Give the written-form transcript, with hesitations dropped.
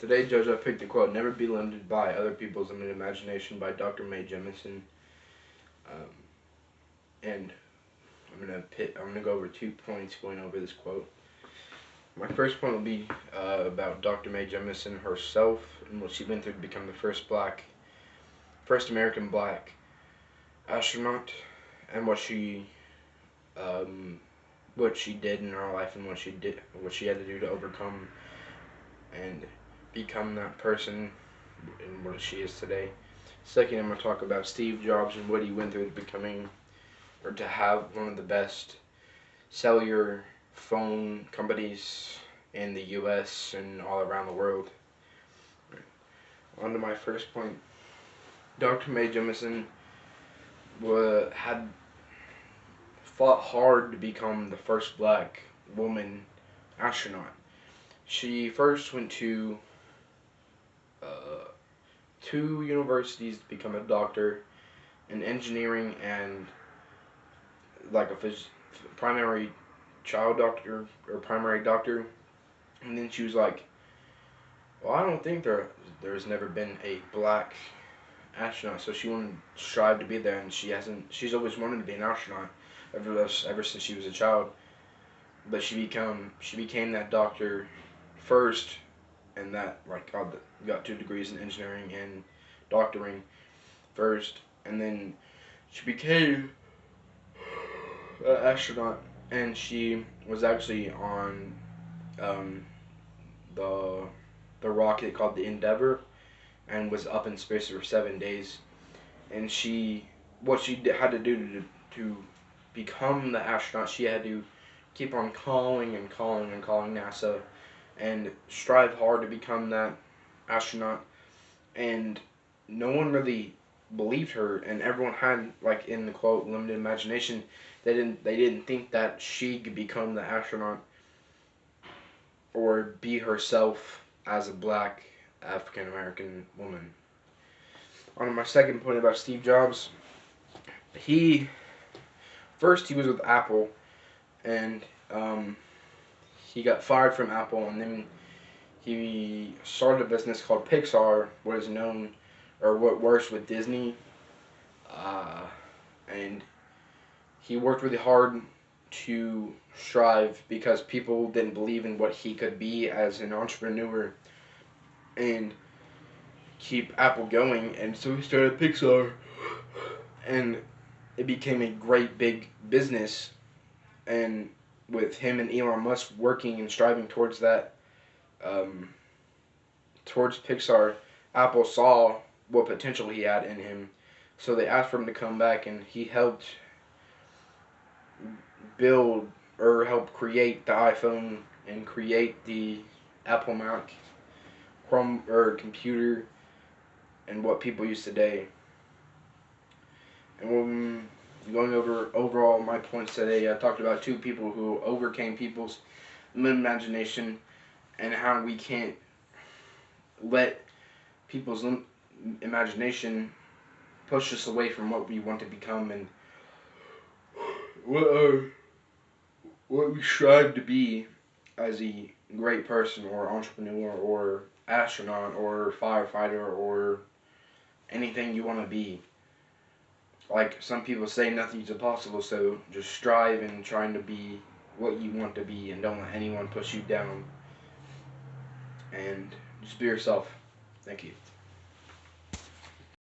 Today, Judge, I picked the quote, "Never be limited by other people's limited imagination" by Dr. Mae Jemison. Um, and I'm gonna go over 2 points going over this quote. My first point will be about Dr. Mae Jemison herself and what she went through to become the first American black astronaut, and what she did in her life, and what she had to do to overcome and become that person and what she is today. Second, I'm going to talk about Steve Jobs and what he went through to becoming, or to have one of the best cellular phone companies in the U.S. and all around the world. On to my first point. Dr. Mae Jemison had fought hard to become the first black woman astronaut. She first went to two universities to become a doctor in engineering and like a primary child doctor or primary doctor. And then she was like, well, I don't think there's never been a black astronaut, so she wanted to strive to be there, and she's always wanted to be an astronaut ever since she was a child. But she became that doctor first, and that got 2 degrees in engineering and doctoring first, and then she became an astronaut, and she was actually on the rocket called the Endeavour, and was up in space for 7 days. And what she had to do to become the astronaut, she had to keep on calling and calling and calling NASA and strive hard to become that astronaut. And no one really believed her, and everyone had, like in the quote, limited imagination. They didn't think that she could become the astronaut or be herself as a black African American woman. On my second point about Steve Jobs, he was with Apple, and he got fired from Apple, and then he started a business called Pixar, what works with Disney, and he worked really hard to strive because people didn't believe in what he could be as an entrepreneur and keep Apple going, and so he started Pixar, and it became a great big business, and with him and Elon Musk working and striving towards that, towards Pixar, Apple saw what potential he had in him, so they asked for him to come back, and he helped help create the iPhone and create the Apple Mac, Chrome or computer, and what people use today. And when going over overall my points today, I talked about 2 people who overcame people's imagination, and how we can't let people's imagination push us away from what we want to become, and what we strive to be as a great person or entrepreneur or astronaut or firefighter or anything you want to be. Like some people say, nothing's impossible, so just strive in trying to be what you want to be, and don't let anyone push you down, and just be yourself. Thank you.